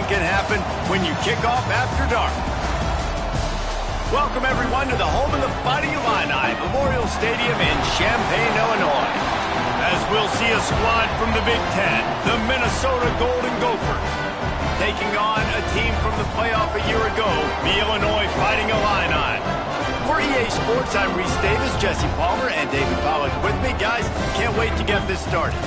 can happen when you kick off after dark. Welcome, everyone, to the home of the Fighting Illini, Memorial Stadium in Champaign, Illinois. As we'll see a squad from the Big Ten, the Minnesota Golden Gophers, taking on a team from the playoff a year ago, the Illinois Fighting Illini. For EA Sports, I'm Reese Davis, Jesse Palmer, and David Pollack with me. Guys, can't wait to get this started.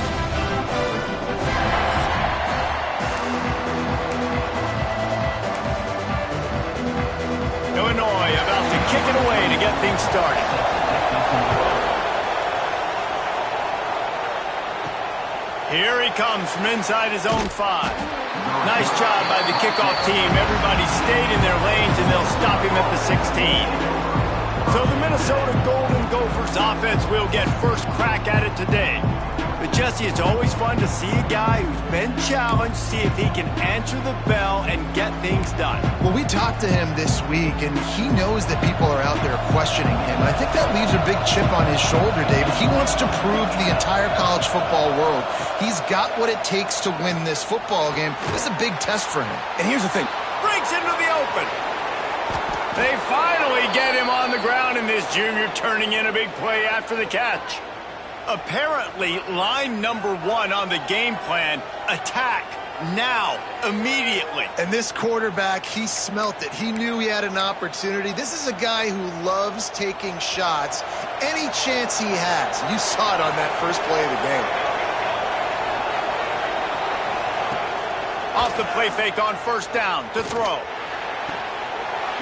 Illinois about to kick it away to get things started. Here he comes from inside his own 5. Nice job by the kickoff team. Everybody stayed in their lanes, and they'll stop him at the 16. So the Minnesota Golden Gophers offense will get first crack at it today. But Jesse, it's always fun to see a guy who's been challenged, see if he can answer the bell and get things done. Well, we talked to him this week, and he knows that people are out there questioning him. I think that leaves a big chip on his shoulder, David. He wants to prove to the entire college football world he's got what it takes to win this football game. This is a big test for him. And here's the thing. Breaks into the open. They finally get him on the ground, and this junior turning in a big play after the catch. Apparently, line number 1 on the game plan, attack, now, immediately. And this quarterback, he smelt it. He knew he had an opportunity. This is a guy who loves taking shots any chance he has. You saw it on that first play of the game. Off the play fake on first down to throw.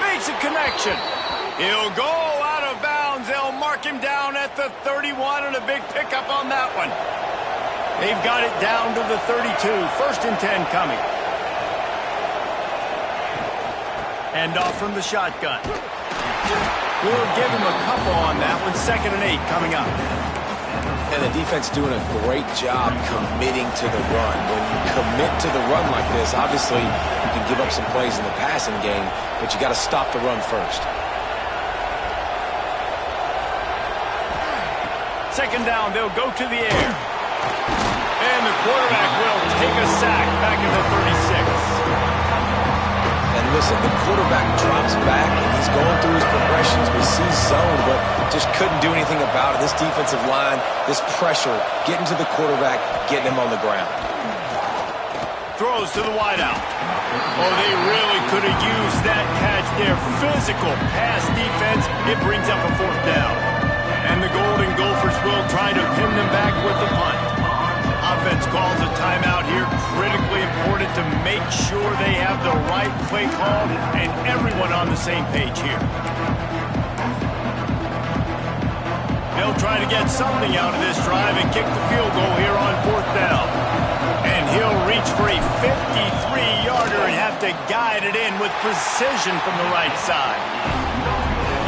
Makes a connection. He'll go out of bounds. They'll mark him down at the 31, and a big pickup on that one. They've got it down to the 32. First and 10 coming. Hand off from the shotgun. We'll give him a couple on that one. Second and 8 coming up. And the defense doing a great job committing to the run. When you commit to the run like this, obviously you can give up some plays in the passing game, but you got to stop the run first. Second down, they'll go to the air. And the quarterback will take a sack back at the 36. And listen, the quarterback drops back, and he's going through his progressions. We see zone, but just couldn't do anything about it. This defensive line, this pressure, getting to the quarterback, getting him on the ground. Throws to the wideout. Oh, they really could have used that catch there. Physical pass defense. It brings up a fourth down. And the Golden Gophers will try to pin them back with the punt. Offense calls a timeout here. Critically important to make sure they have the right play call and everyone on the same page here. They'll try to get something out of this drive and kick the field goal here on fourth down. And he'll reach for a 53-yarder and have to guide it in with precision from the right side.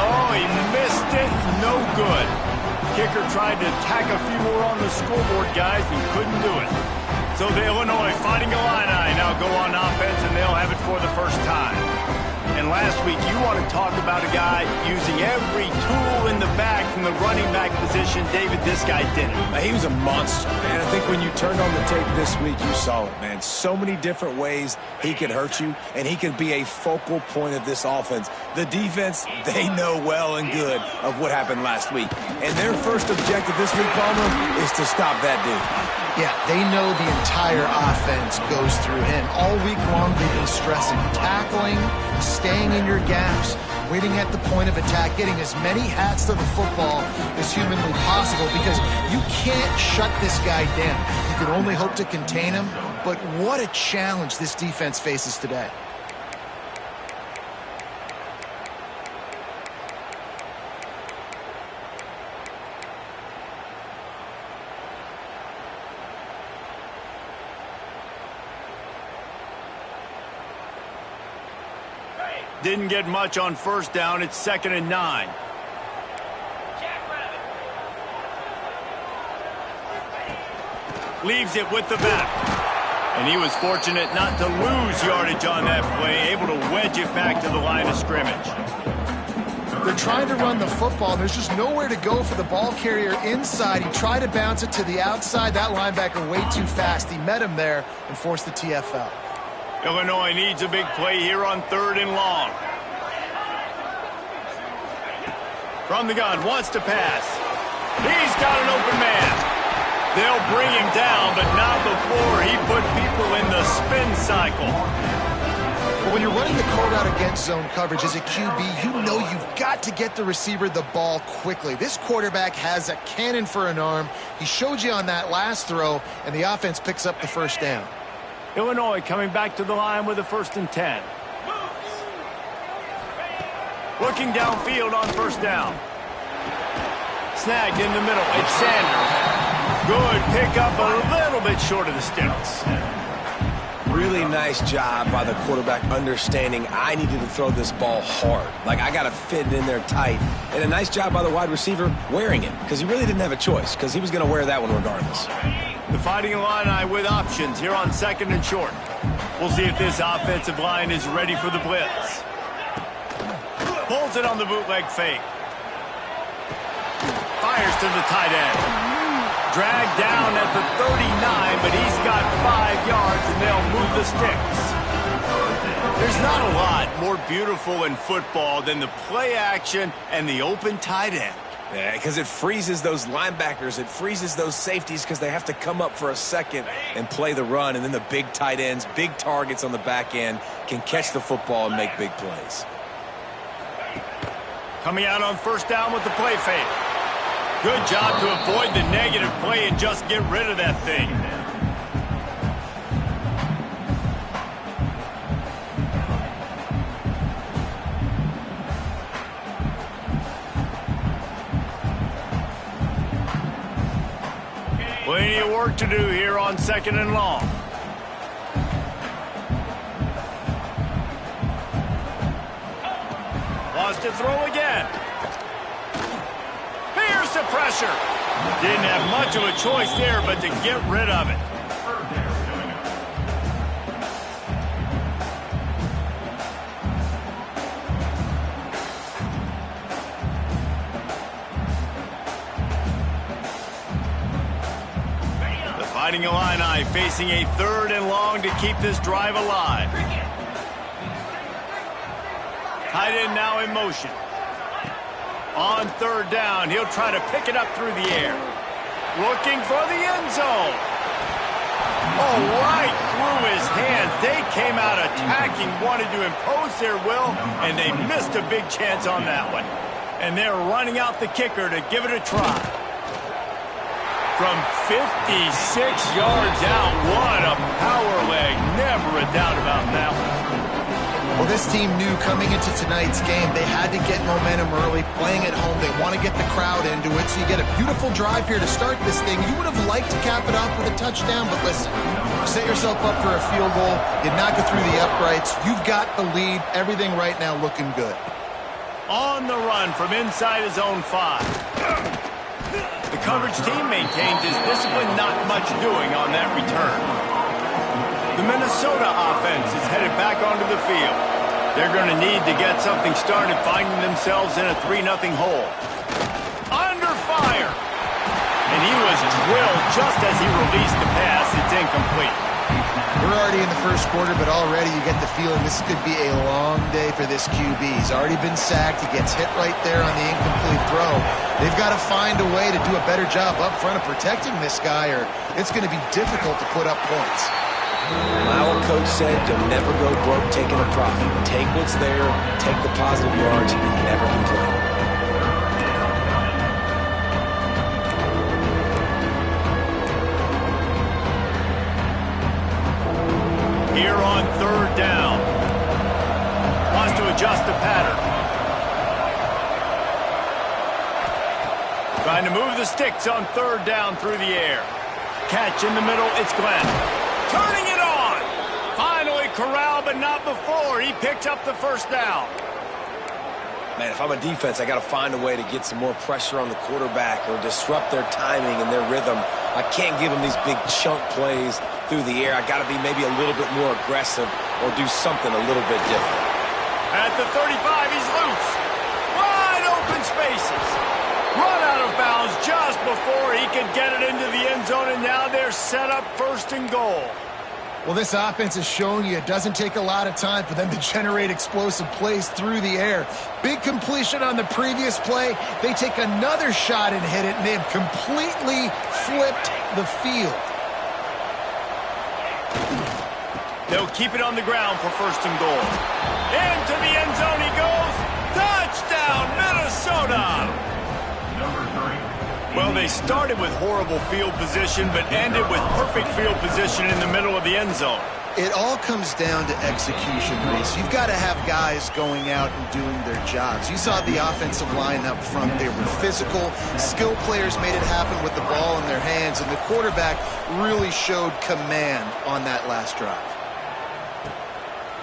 Oh, he missed it. No good. Kicker tried to tack a few more on the scoreboard, guys, and couldn't do it. So the Illinois Fighting Illini now go on offense, and they'll have it for the first time. And last week, you want to talk about a guy using every tool in the bag from the running back position. David, this guy did it. He was a monster, man. I think when you turned on the tape this week, you saw it, man. So many different ways he could hurt you, and he could be a focal point of this offense. The defense, they know well and good of what happened last week. And their first objective this week, Palmer, is to stop that dude. Yeah, they know the entire offense goes through him. All week long, they've been stressing tackling, staying in your gaps, waiting at the point of attack, getting as many hats to the football as humanly possible, because you can't shut this guy down. You can only hope to contain him, but what a challenge this defense faces today. Didn't get much on first down. It's second and 9. Leaves it with the back. And he was fortunate not to lose yardage on that play, able to wedge it back to the line of scrimmage. They're trying to run the football. There's just nowhere to go for the ball carrier inside. He tried to bounce it to the outside. That linebacker way too fast. He met him there and forced the TFL. Illinois needs a big play here on 3rd and long. From the gun, wants to pass. He's got an open man. They'll bring him down, but not before he put people in the spin cycle. But when you're running the cold out against zone coverage as a QB, you know you've got to get the receiver the ball quickly. This quarterback has a cannon for an arm. He showed you on that last throw, and the offense picks up the first down. Illinois coming back to the line with a 1st and 10. Looking downfield on 1st down. Snagged in the middle. It's Sanders. Good pickup, a little bit short of the sticks. Really nice job by the quarterback understanding I needed to throw this ball hard. Like, I got to fit it in there tight. And a nice job by the wide receiver wearing it, because he really didn't have a choice, because he was going to wear that one regardless. The Fighting Illini with options here on 2nd and short. We'll see if this offensive line is ready for the blitz. Pulls it on the bootleg fake. Fires to the tight end. Dragged down at the 39, but he's got 5 yards, and they'll move the sticks. There's not a lot more beautiful in football than the play action and the open tight end. Yeah, because it freezes those linebackers. It freezes those safeties because they have to come up for a second and play the run, and then the big tight ends, big targets on the back end, can catch the football and make big plays. Coming out on 1st down with the play fake. Good job to avoid the negative play and just get rid of that thing. Plenty of work to do here on 2nd and long. Wants to throw again. Here's the pressure. Didn't have much of a choice there, but to get rid of it. The Fighting Illini facing a 3rd and long to keep this drive alive. Tight end now in motion. On 3rd down, he'll try to pick it up through the air. Looking for the end zone. Oh, right through his hands. They came out attacking, wanted to impose their will, and they missed a big chance on that one. And they're running out the kicker to give it a try. From 56 yards out, what a power leg. Never a doubt about that one. Well, this team knew coming into tonight's game they had to get momentum early, playing at home. They want to get the crowd into it, so you get a beautiful drive here to start this thing. You would have liked to cap it off with a touchdown, but listen, set yourself up for a field goal. You knock it through the uprights. You've got the lead. Everything right now looking good. On the run from inside his own 5. The coverage team maintains his discipline, not much doing on that return. The Minnesota offense is headed back onto the field. They're going to need to get something started, finding themselves in a 3-0 hole. Under fire! And he was drilled just as he released the pass. It's incomplete. We're already in the first quarter, but already you get the feeling this could be a long day for this QB. He's already been sacked. He gets hit right there on the incomplete throw. They've got to find a way to do a better job up front of protecting this guy, or it's going to be difficult to put up points. Our coach said you'll never go broke taking a profit. Take what's there, take the positive yards, and never complain. Here on 3rd down. Wants to adjust the pattern. Trying to move the sticks on 3rd down through the air. Catch in the middle, it's Glenn. Turning it on. Finally corralled, but not before. He picked up the 1st down. Man, if I'm a defense, I got to find a way to get some more pressure on the quarterback or disrupt their timing and their rhythm. I can't give them these big chunk plays through the air. I got to be maybe a little bit more aggressive or do something a little bit different. At the 35, he's loose. Wide open spaces. Run out of bounds just before he could get it into the end zone, and now they're set up 1st and goal. Well, this offense is showing you it doesn't take a lot of time for them to generate explosive plays through the air. Big completion on the previous play. They take another shot and hit it, and they have completely flipped the field. They'll keep it on the ground for 1st and goal. Into the end zone he goes. Touchdown, Minnesota! Well, they started with horrible field position, but ended with perfect field position in the middle of the end zone. It all comes down to execution, Reese. You've got to have guys going out and doing their jobs. You saw the offensive line up front. They were physical. Skill players made it happen with the ball in their hands, and the quarterback really showed command on that last drive.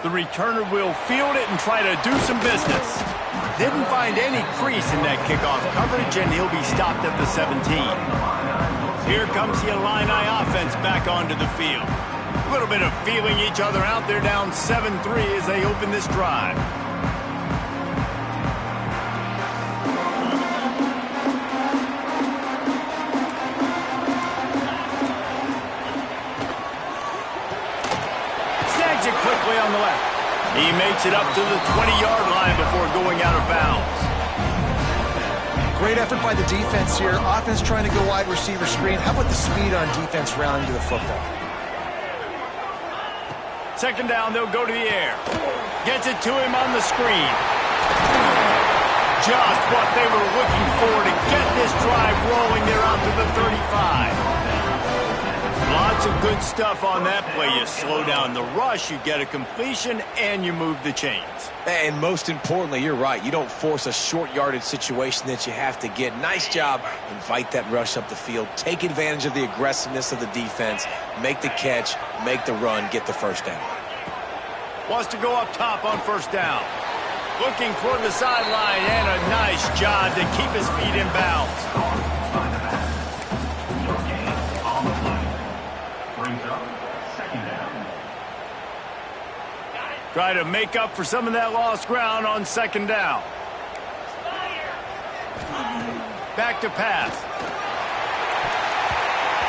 The returner will field it and try to do some business. Didn't find any crease in that kickoff coverage, and he'll be stopped at the 17. Here comes the Illini offense back onto the field. A little bit of feeling each other out. They're down 7-3 as they open this drive. Snags it quickly on the left. He makes it up to the 20-yard line before going out of bounds. Great effort by the defense here. Offense trying to go wide receiver screen. How about the speed on defense rallying to the football? 2nd down, they'll go to the air. Gets it to him on the screen. Just what they were looking for to get this drive rolling. They're out to the 35. Lots of good stuff on that play. You slow down the rush, you get a completion, and you move the chains. And most importantly, you're right. You don't force a short yardage situation that you have to get. Nice job. Invite that rush up the field. Take advantage of the aggressiveness of the defense. Make the catch, make the run, get the 1st down. Wants to go up top on 1st down. Looking toward the sideline, and a nice job to keep his feet in bounds. Try to make up for some of that lost ground on 2nd down. Back to pass.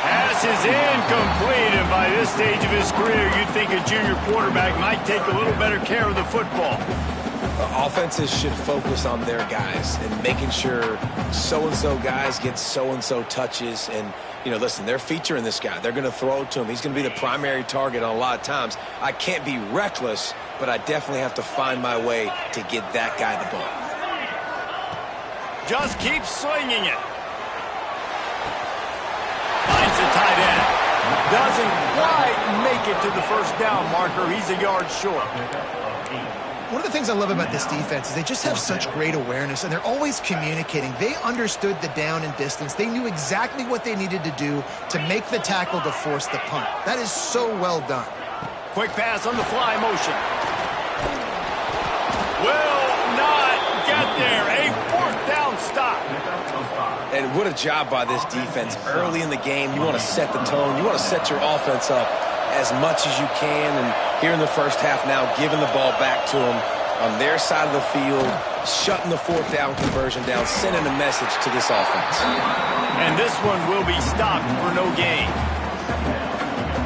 Pass is incomplete, and by this stage of his career, you'd think a junior quarterback might take a little better care of the football. Offenses should focus on their guys and making sure so-and-so guys get so-and-so touches. And, you know, listen, they're featuring this guy. They're going to throw it to him. He's going to be the primary target on a lot of times. I can't be reckless, but I definitely have to find my way to get that guy the ball. Just keep slinging it. Finds the tight end. Doesn't quite make it to the 1st down marker. He's a yard short. One of the things I love about this defense is they just have such great awareness, and they're always communicating. They understood the down and distance. They knew exactly what they needed to do to make the tackle to force the punt. That is so well done. Quick pass on the fly motion. Will not get there. A 4th down stop. And what a job by this defense. Early in the game, you want to set the tone. You want to set your offense up as much as you can. And here in the 1st half now, giving the ball back to them on their side of the field, shutting the 4th down conversion down, sending a message to this offense. And this one will be stopped for no gain.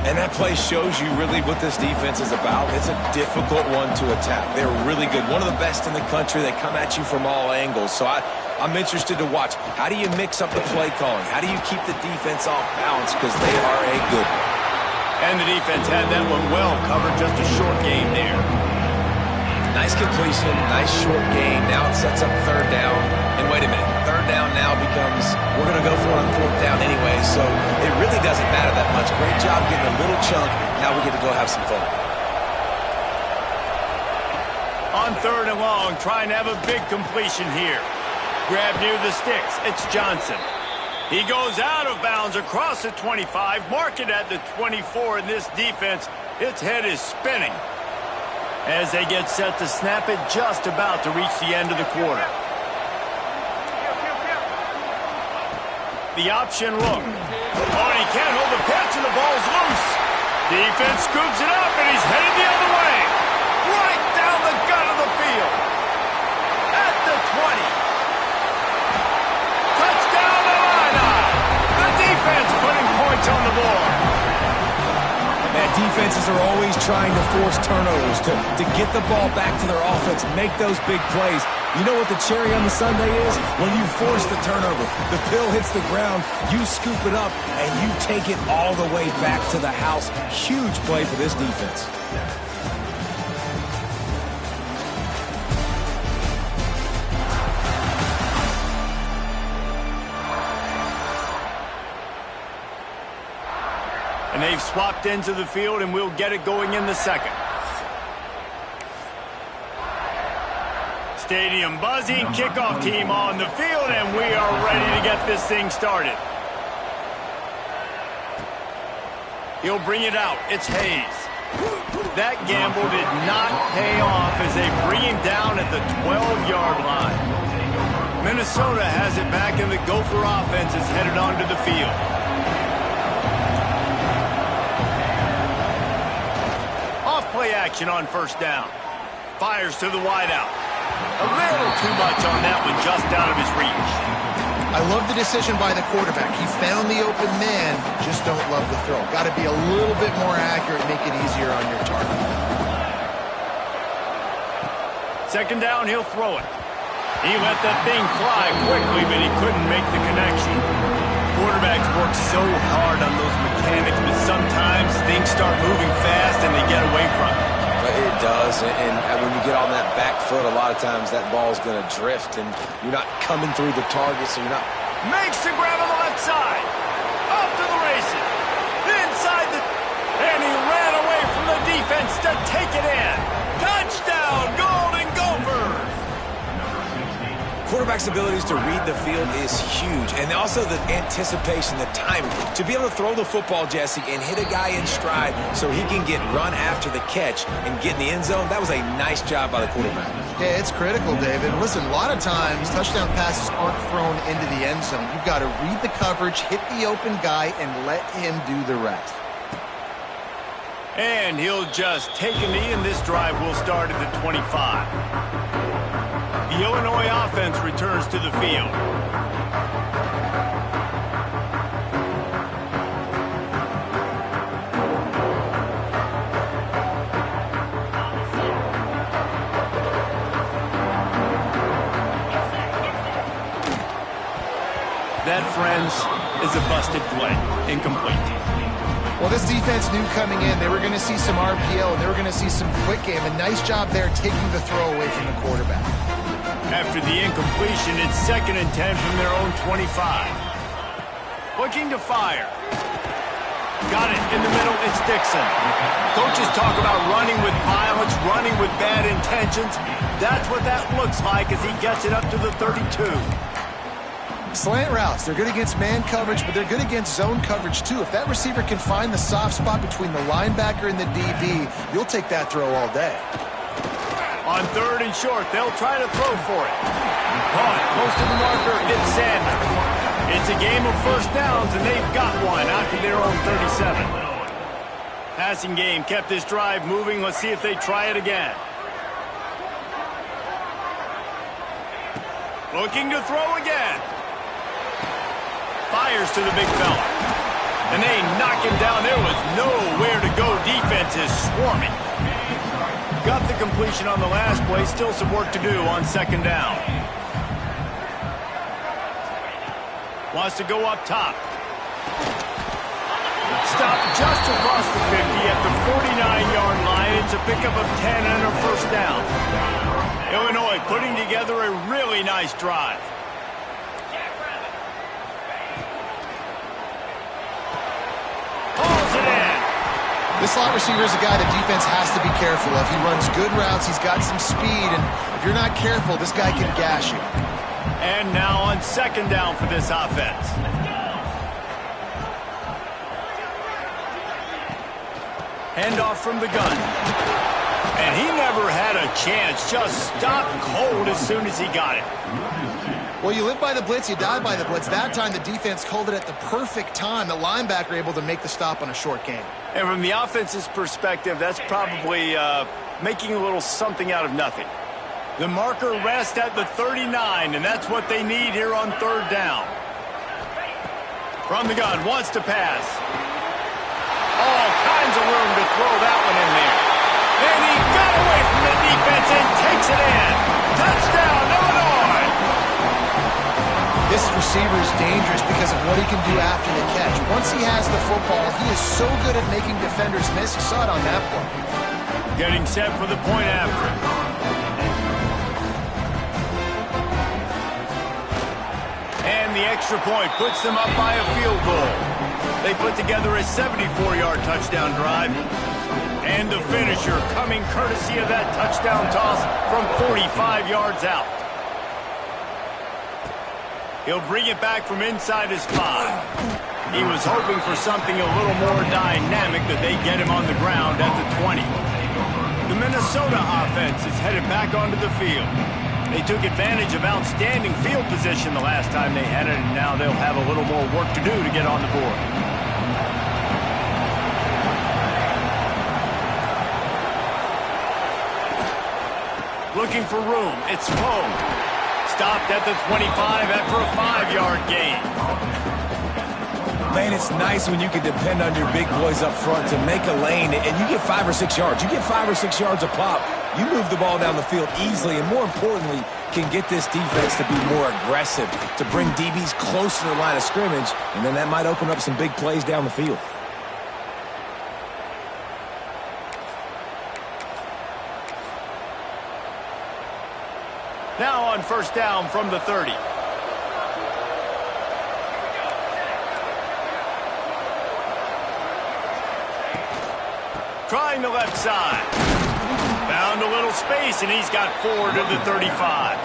And that play shows you really what this defense is about. It's a difficult one to attack. They're really good. One of the best in the country. They come at you from all angles. So I'm interested to watch. How do you mix up the play calling? How do you keep the defense off balance? Because they are a good one. And the defense had that one well covered. Just a short game there. Nice completion, nice short gain. Now it sets up 3rd down. And wait a minute, 3rd down now becomes, we're going to go for it on 4th down anyway. So it really doesn't matter that much. Great job getting a little chunk. Now we get to go have some fun. On 3rd and long, trying to have a big completion here. Grab near the sticks. It's Johnson. He goes out of bounds across the 25, mark it at the 24, and this defense, its head is spinning as they get set to snap it, just about to reach the end of the quarter. The option look. Oh, and he can't hold the pitch, and the ball's loose. Defense scoops it up, and he's headed the other way. Right down the gut of the field. At the 20. Touchdown, Illini. The defense putting points on the board. Man, defenses are trying to force turnovers, to get the ball back to their offense, make those big plays. You know what the cherry on the sundae is? When you force the turnover, the pill hits the ground, you scoop it up, and you take it all the way back to the house. Huge play for this defense. And they've swapped ends of the field, and we'll get it going in the second. Stadium buzzing, kickoff team on the field, and we are ready to get this thing started. He'll bring it out. It's Hayes. That gamble did not pay off as they bring him down at the 12-yard line. Minnesota has it back, and the Gopher offense is headed onto the field. Off-play action on first down. Fires to the wideout. A little too much on that one, just out of his reach. I love the decision by the quarterback. He found the open man, just don't love the throw. Got to be a little bit more accurate, make it easier on your target. Second down, he'll throw it. He let that thing fly quickly, but he couldn't make the connection. Quarterbacks work so hard on those mechanics, but sometimes things start moving fast and they get away from it. It does, and when you get on that back foot, a lot of times that ball's going to drift, and you're not coming through the target, so you're not... Makes the grab on the left side. Off to the races. Inside the... And he ran away from the defense to take it in. Touchdown, Golden Gophers! Quarterback's abilities to read the field is huge, and also the anticipation, the timing. To be able to throw the football, Jesse, and hit a guy in stride so he can get run after the catch and get in the end zone, that was a nice job by the quarterback. Yeah, it's critical, David. Listen, a lot of times touchdown passes aren't thrown into the end zone. You've got to read the coverage, hit the open guy, and let him do the rest. And he'll just take a knee, and this drive will start at the 25. The Illinois offense returns to the field. That, friends, is a busted play. Incomplete. Well, this defense knew coming in they were going to see some RPO, and they were going to see some quick game. A nice job there taking the throw away from the quarterback. After the incompletion, it's 2nd and 10 from their own 25. Looking to fire. Got it in the middle, it's Dixon. Coaches talk about running with violence, running with bad intentions. That's what that looks like as he gets it up to the 32. Slant routes, they're good against man coverage, but they're good against zone coverage too. If that receiver can find the soft spot between the linebacker and the DB, you'll take that throw all day. On 3rd and short, they'll try to throw for it. Caught close to the marker, it's Sanders. It's a game of first downs, and they've got one out to their own 37. Passing game kept this drive moving. Let's see if they try it again. Looking to throw again. Fires to the big fella. And they knock him down. There was nowhere to go. Defense is swarming. Got the completion on the last play. Still some work to do on 2nd down. Wants to go up top. Stopped just across the 50 at the 49-yard line. It's a pickup of 10 and a first down. Illinois putting together a really nice drive. Pulls it in. This slot receiver is a guy the defense has to be careful of. He runs good routes. He's got some speed, and if you're not careful, this guy can gash you. And now on 2nd down for this offense. Handoff from the gun. And he never had a chance. Just stopped cold as soon as he got it. Well, you live by the blitz, you die by the blitz. That time the defense called it at the perfect time. The linebacker able to make the stop on a short game. And from the offense's perspective, that's probably making a little something out of nothing. The marker rests at the 39, and that's what they need here on 3rd down. From the gun, wants to pass. All kinds of room to throw that one in there. And he got away from the defense and takes it in. Touchdown, Illinois! This receiver is dangerous because of what he can do after the catch. Once he has the football, he is so good at making defenders miss. You saw it on that play. Getting set for the point after. And the extra point puts them up by a field goal. They put together a 74-yard touchdown drive. And the finisher coming courtesy of that touchdown toss from 45 yards out. He'll bring it back from inside his 5. He was hoping for something a little more dynamic, that they get him on the ground at the 20. The Minnesota offense is headed back onto the field. They took advantage of outstanding field position the last time they had it, and now they'll have a little more work to do to get on the board. Looking for room. It's Poe. Stopped at the 25 after a 5-yard gain. Man, it's nice when you can depend on your big boys up front to make a lane, and you get 5 or 6 yards. You get 5 or 6 yards a pop. You move the ball down the field easily, and more importantly, can get this defense to be more aggressive, to bring DBs close to the line of scrimmage, and then that might open up some big plays down the field. Now on first down from the 30. Trying the left side. Found a little space, and he's got 4 to the 35.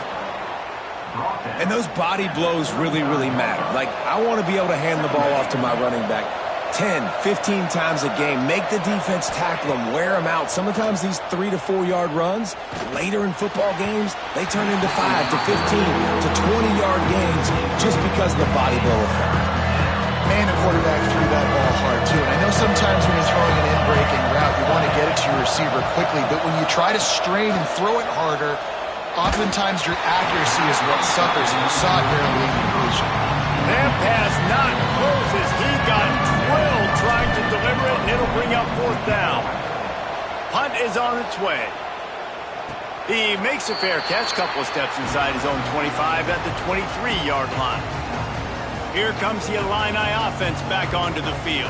And those body blows really, really matter. Like, I want to be able to hand the ball off to my running back 10, 15 times a game. Make the defense tackle them, wear them out. Sometimes these 3 to 4 yard runs, later in football games, they turn into 5 to 15 to 20-yard gains just because of the body blow effect. Man, the quarterback threw that ball hard, too. And I know sometimes when you're throwing an in-breaking route, you want to get it to your receiver quickly. But when you try to strain and throw it harder, oftentimes your accuracy is what suffers. And you saw it there in the incompletion. That pass not close as he got drilled trying to deliver it, and it'll bring up 4th down. Punt is on its way. He makes a fair catch, couple of steps inside his own 25 at the 23-yard line. Here comes the Illini offense back onto the field.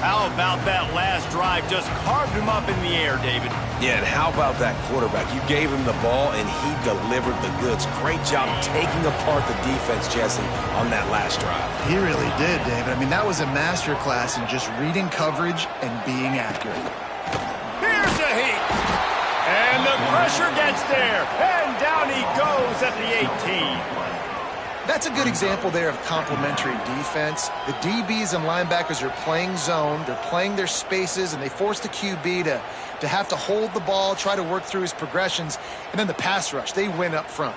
How about that last drive? Just carved him up in the air, David. Yeah, and how about that quarterback? You gave him the ball, and he delivered the goods. Great job taking apart the defense, Jesse, on that last drive. He really did, David. I mean, that was a masterclass in just reading coverage and being accurate. Here's a heat. And the pressure gets there. And down he goes at the 18. That's a good example there of complementary defense. The DBs and linebackers are playing zone, they're playing their spaces, and they force the QB to have to hold the ball, try to work through his progressions, and then the pass rush, they win up front.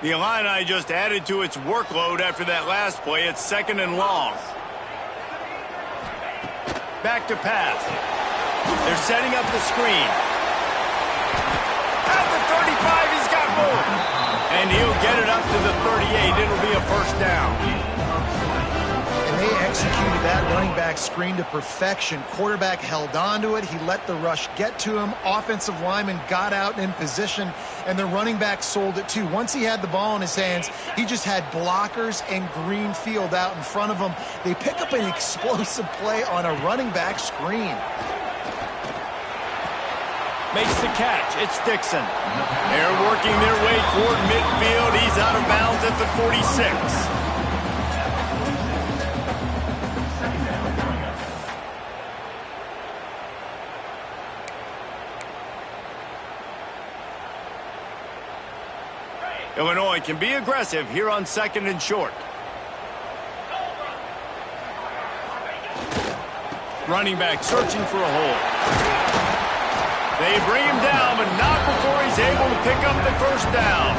The Illini just added to its workload after that last play. It's 2nd and long. Back to pass. They're setting up the screen. At the 35, he's got more. And he'll get it up to the 38. It'll be a 1st down. And they executed that running back screen to perfection. Quarterback held on to it. He let the rush get to him. Offensive lineman got out and in position, and the running back sold it too. Once he had the ball in his hands, he just had blockers and green field out in front of him. They pick up an explosive play on a running back screen. Makes the catch. It's Dixon. They're working their way toward midfield. He's out of bounds at the 46. Illinois can be aggressive here on 2nd and short. Running back searching for a hole. They bring him down, but not before he's able to pick up the 1st down.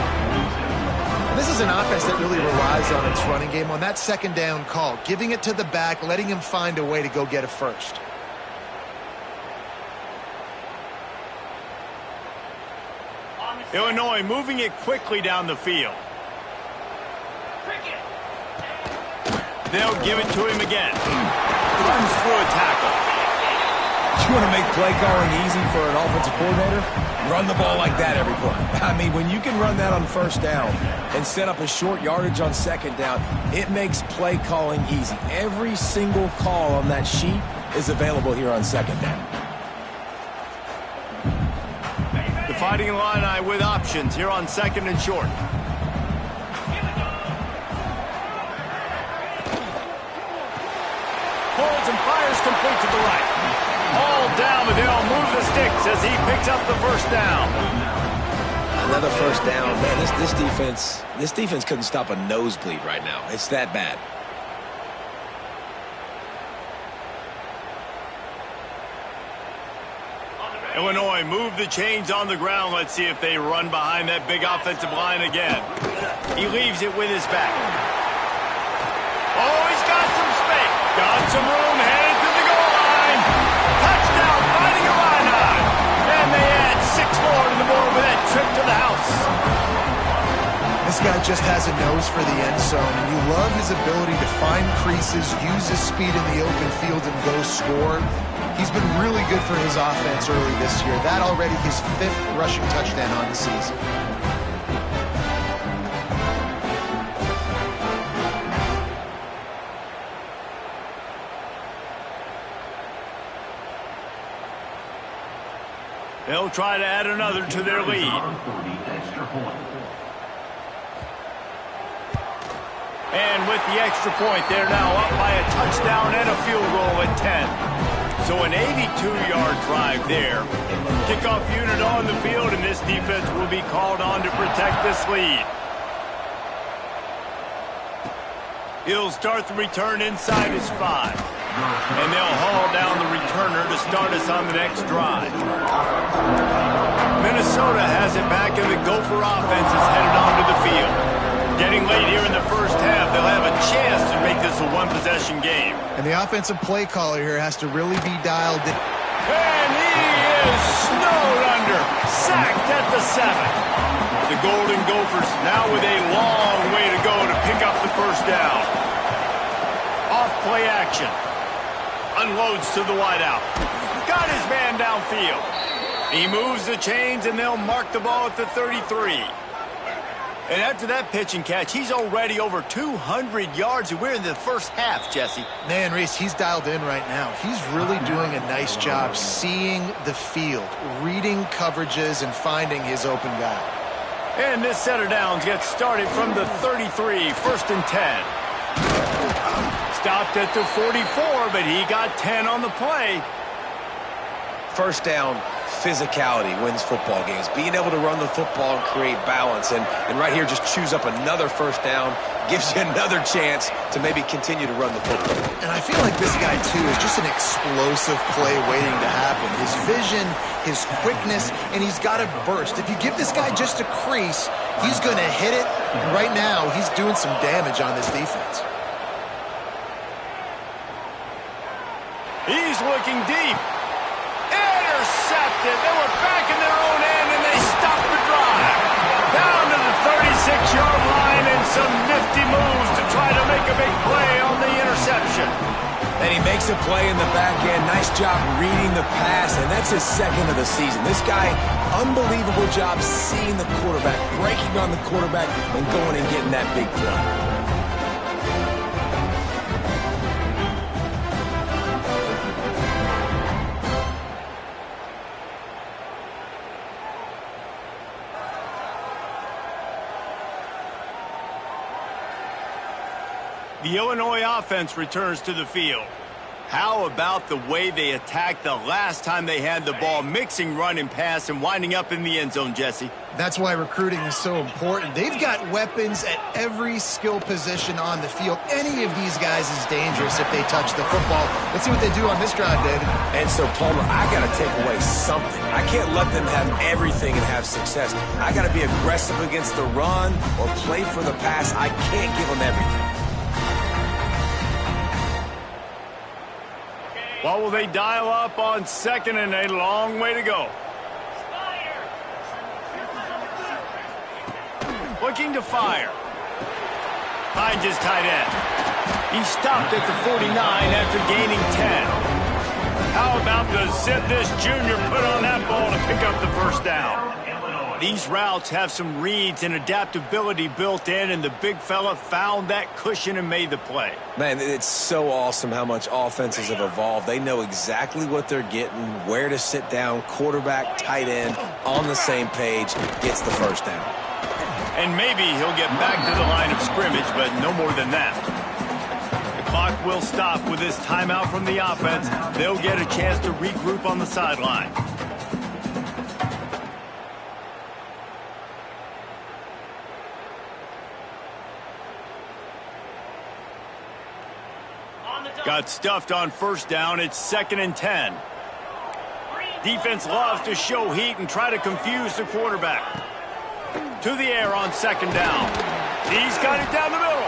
this is an offense that really relies on its running game, on that second down call, giving it to the back, letting him find a way to go get a first. Illinois moving it quickly down the field. They'll give it to him again. Runs through a tackle. You want to make play calling easy for an offensive coordinator? Run the ball like that every play. I mean, when you can run that on first down and set up a short yardage on second down, it makes play calling easy. Every single call on that sheet is available here on second down. The Fighting Illini with options here on second and short. Pulls and fires complete to the right. All down, but they'll move the sticks as he picks up the first down. Another first down. Man, this defense couldn't stop a nosebleed right now. It's that bad. Illinois move the chains on the ground. Let's see if they run behind that big offensive line again. He leaves it with his back. Oh, he's got some space. Got some room, headed to the goal line. Touchdown, Fighting Illini. And they add 6 more to the board with that trip to the house. This guy just has a nose for the end zone, and you love his ability to find creases, use his speed in the open field, and go score. He's been really good for his offense early this year. That already his 5th rushing touchdown on the season. They'll try to add another to their lead. And with the extra point, they're now up by a touchdown and a field goal at 10. So an 82-yard drive there. Kickoff unit on the field, and this defense will be called on to protect this lead. He'll start the return inside his 5. And they'll haul down the returner to start us on the next drive. Minnesota has it back, and the Gopher offense is headed onto the field. Getting late here in the first half, they'll have a chance to make this a one-possession game. And the offensive play caller here has to really be dialed in. And he is snowed under, sacked at the 7. The Golden Gophers now with a long way to go to pick up the first down. Off play action. Unloads to the wideout. Got his man downfield. He moves the chains, and they'll mark the ball at the 33. And after that pitch and catch, he's already over 200 yards, and we're in the first half, Jesse. Man, Reese, he's dialed in right now. He's really doing a nice job seeing the field, reading coverages, and finding his open guy. And this set of downs gets started from the 33, 1st and 10. Stopped at the 44, but he got 10 on the play. First down, physicality wins football games. Being able to run the football and create balance. And right here, just choose up another first down, gives you another chance to maybe continue to run the football. And I feel like this guy, too, is just an explosive play waiting to happen. His vision, his quickness, and he's got a burst. If you give this guy just a crease, he's going to hit it. And right now, he's doing some damage on this defense. He's looking deep. Intercepted. They were back in their own end, and they stopped the drive. Down to the 36-yard line, and some nifty moves to try to make a big play on the interception. And he makes a play in the back end. Nice job reading the pass, and that's his 2nd of the season. This guy, unbelievable job seeing the quarterback, breaking on the quarterback, and going and getting that big play. The Illinois offense returns to the field. How about the way they attacked the last time they had the ball, mixing run and pass and winding up in the end zone, Jesse? That's why recruiting is so important. They've got weapons at every skill position on the field. Any of these guys is dangerous if they touch the football. Let's see what they do on this drive, David. And so, Palmer, I got to take away something. I can't let them have everything and have success. I got to be aggressive against the run or play for the pass. I can't give them everything. What will they dial up on second and a long way to go? Looking to fire. Finds his tight end. He stopped at the 49 after gaining 10. How about the zip this junior put on that ball to pick up the first down? These routes have some reads and adaptability built in, and the big fella found that cushion and made the play. Man, it's so awesome how much offenses have evolved. They know exactly what they're getting, where to sit down, quarterback, tight end, on the same page, gets the first down. And maybe he'll get back to the line of scrimmage, but no more than that. The clock will stop with this timeout from the offense. They'll get a chance to regroup on the sideline. Got stuffed on first down. It's 2nd and 10. Defense loves to show heat and try to confuse the quarterback. To the air on 2nd down. He's got it down the middle.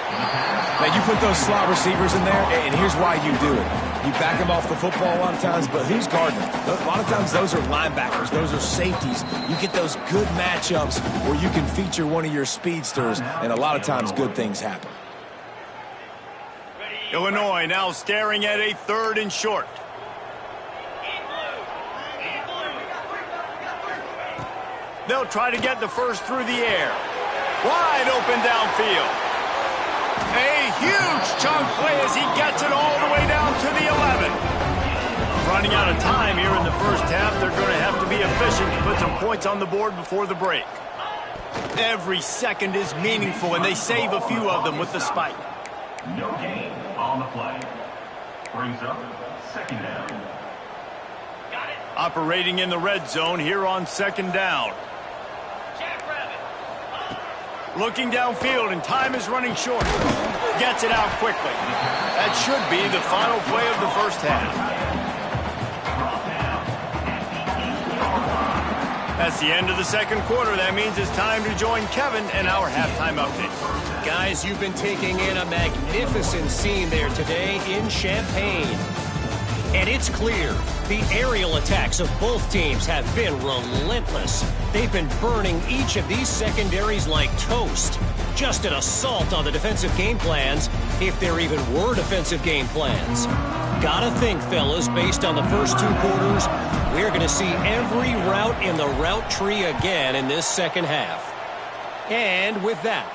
Now, you put those slot receivers in there, and here's why you do it. You back them off the football a lot of times, but who's guarding them? A lot of times those are linebackers. Those are safeties. You get those good matchups where you can feature one of your speedsters, and a lot of times good things happen. Illinois now staring at a 3rd and short. They'll try to get the first through the air. Wide open downfield. A huge chunk play as he gets it all the way down to the 11. Running out of time here in the first half. They're going to have to be efficient to put some points on the board before the break. Every second is meaningful, and they save a few of them with the spike. No gain on the play. Brings up 2nd down. Operating in the red zone here on 2nd down. Looking downfield, and time is running short. Gets it out quickly. That should be the final play of the first half. That's the end of the 2nd quarter. That means it's time to join Kevin and our halftime update. Guys, you've been taking in a magnificent scene there today in Champaign. And it's clear, the aerial attacks of both teams have been relentless. They've been burning each of these secondaries like toast. Just an assault on the defensive game plans, if there even were defensive game plans. Gotta think, fellas, based on the first 2 quarters, we're going to see every route in the route tree again in this second half. And with that,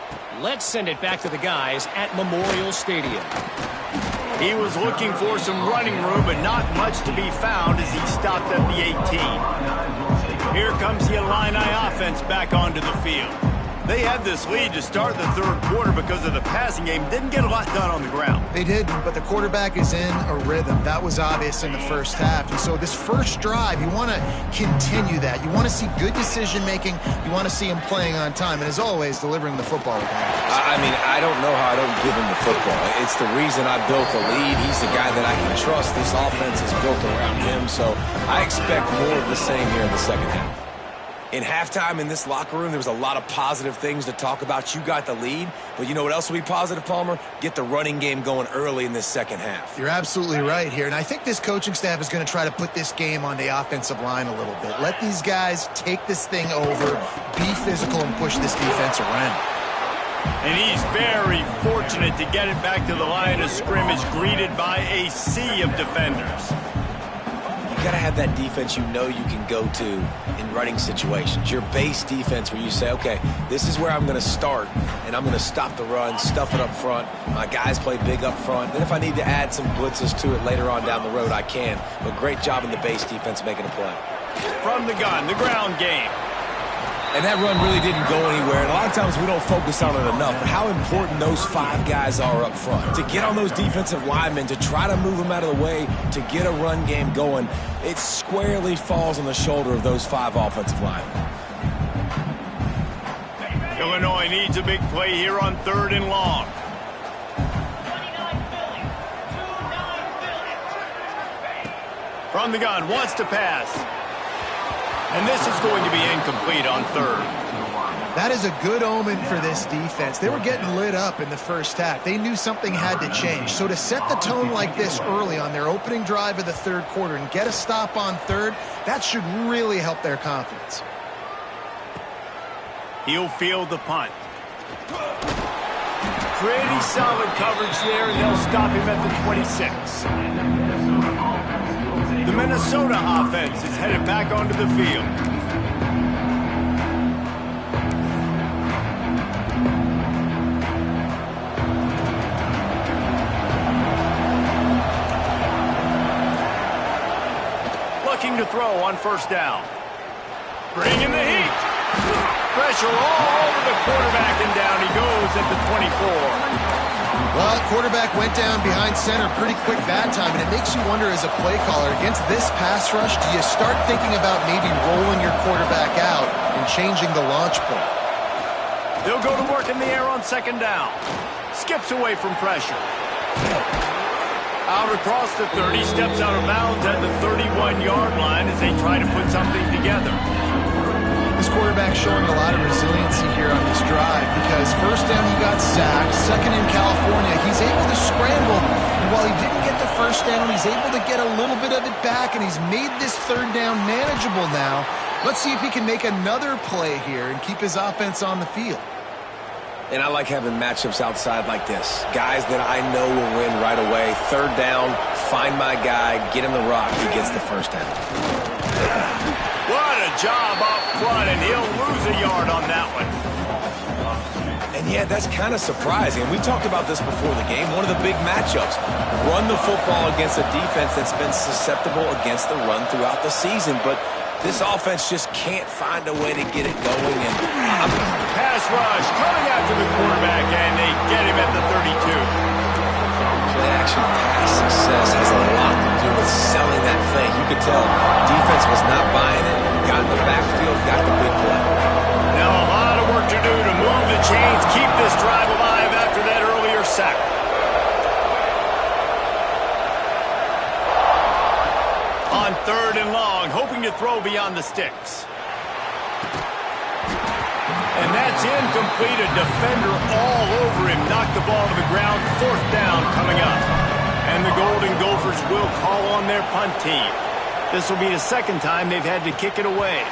let's send it back to the guys at Memorial Stadium. He was looking for some running room, but not much to be found as he stopped at the 18. Here comes the Illini offense back onto the field. They had this lead to start the 3rd quarter because of the passing game. Didn't get a lot done on the ground. They did, but the quarterback is in a rhythm. That was obvious in the first half. And so this first drive, you want to continue that. You want to see good decision-making. You want to see him playing on time. And as always, delivering the football. I mean, I don't know how I don't give him the football. It's the reason I built the lead. He's the guy that I can trust. This offense is built around him. So I expect more of the same here in the second half. In halftime in this locker room, there was a lot of positive things to talk about. You got the lead, but you know what else will be positive, Palmer? Get the running game going early in this second half. You're absolutely right here, and I think this coaching staff is going to try to put this game on the offensive line a little bit. Let these guys take this thing over, be physical, and push this defense around. And he's very fortunate to get it back to the line of scrimmage, greeted by a sea of defenders. You got to have that defense you know you can go to in running situations. Your base defense where you say, okay, this is where I'm going to start, and I'm going to stop the run, stuff it up front. My guys play big up front. Then if I need to add some blitzes to it later on down the road, I can. But great job in the base defense making a play. From the gun, the ground game. And that run really didn't go anywhere. And a lot of times we don't focus on it enough. But how important those 5 guys are up front. To get on those defensive linemen, to try to move them out of the way, to get a run game going, it squarely falls on the shoulder of those 5 offensive linemen. Illinois needs a big play here on 3rd and long. From the gun, wants to pass. And this is going to be incomplete on 3rd. That is a good omen for this defense. They were getting lit up in the first half. They knew something had to change. So to set the tone like this early on their opening drive of the 3rd quarter and get a stop on 3rd, that should really help their confidence. He'll field the punt. Pretty solid coverage there, and they'll stop him at the 26. The Minnesota offense is headed back onto the field. Looking to throw on 1st down. Bringing the heat. Pressure all over the quarterback, and down he goes at the 24. Well, quarterback went down behind center pretty quick that time, and it makes you wonder as a play caller, against this pass rush, do you start thinking about maybe rolling your quarterback out and changing the launch point? They'll go to work in the air on 2nd down. Skips away from pressure. Out across the 30, steps out of bounds at the 31-yard line as they try to put something together. This quarterback showing a lot of resiliency here on this drive because 1st down he got sacked, 2nd in California, he's able to scramble, and while he didn't get the 1st down, he's able to get a little bit of it back, and he's made this 3rd down manageable now. Let's see if he can make another play here and keep his offense on the field. And I like having matchups outside like this. Guys that I know will win right away. 3rd down, find my guy, get him the rock, he gets the 1st down. What a job up front, and he'll lose a yard on that one. And yeah, that's kind of surprising. We talked about this before the game. One of the big matchups. Run the football against a defense that's been susceptible against the run throughout the season. But this offense just can't find a way to get it going. And pass rush coming after the quarterback, and they get him at the 32. Play-action pass success has a lot to do with selling that thing. You could tell defense was not buying it. Got in the backfield, got the big play. Now a lot of work to do to move the chains, keep this drive alive after that earlier sack. On 3rd and long, hoping to throw beyond the sticks. And that's incomplete. A defender all over him. Knocked the ball to the ground. 4th down coming up. And the Golden Gophers will call on their punt team. This will be the 2nd time they've had to kick it away.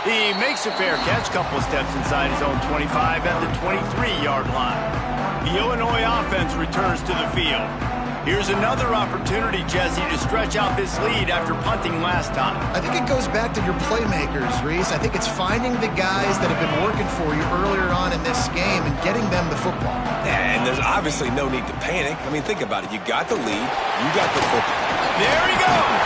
He makes a fair catch. Couple of steps inside his own 25 at the 23-yard line. The Illinois offense returns to the field. Here's another opportunity, Jesse, to stretch out this lead after punting last time. I think it goes back to your playmakers, Reese. I think it's finding the guys that have been working for you earlier on in this game and getting them the football. And there's obviously no need to panic. I mean, think about it. You got the lead. You got the football. There he goes.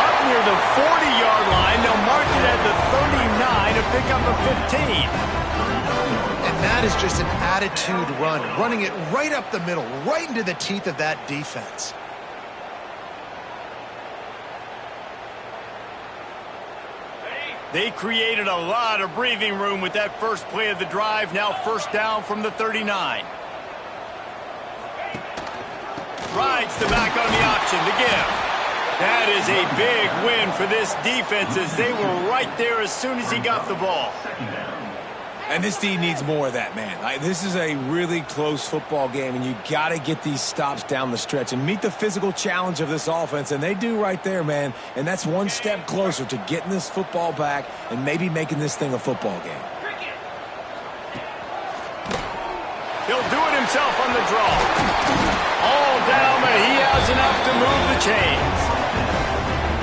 Up near the 40-yard line. They'll mark it at the 39 to pick up a 15. And that is just an attitude run, running it right up the middle, right into the teeth of that defense. They created a lot of breathing room with that first play of the drive. Now 1st down from the 39. Rides the back on the option to give. That is a big win for this defense as they were right there as soon as he got the ball. And this D needs more of that, man. This is a really close football game, and you got to get these stops down the stretch and meet the physical challenge of this offense, and they do right there, man. And that's one step closer to getting this football back and maybe making this thing a football game. He'll do it himself on the draw. All down, but he has enough to move the chains.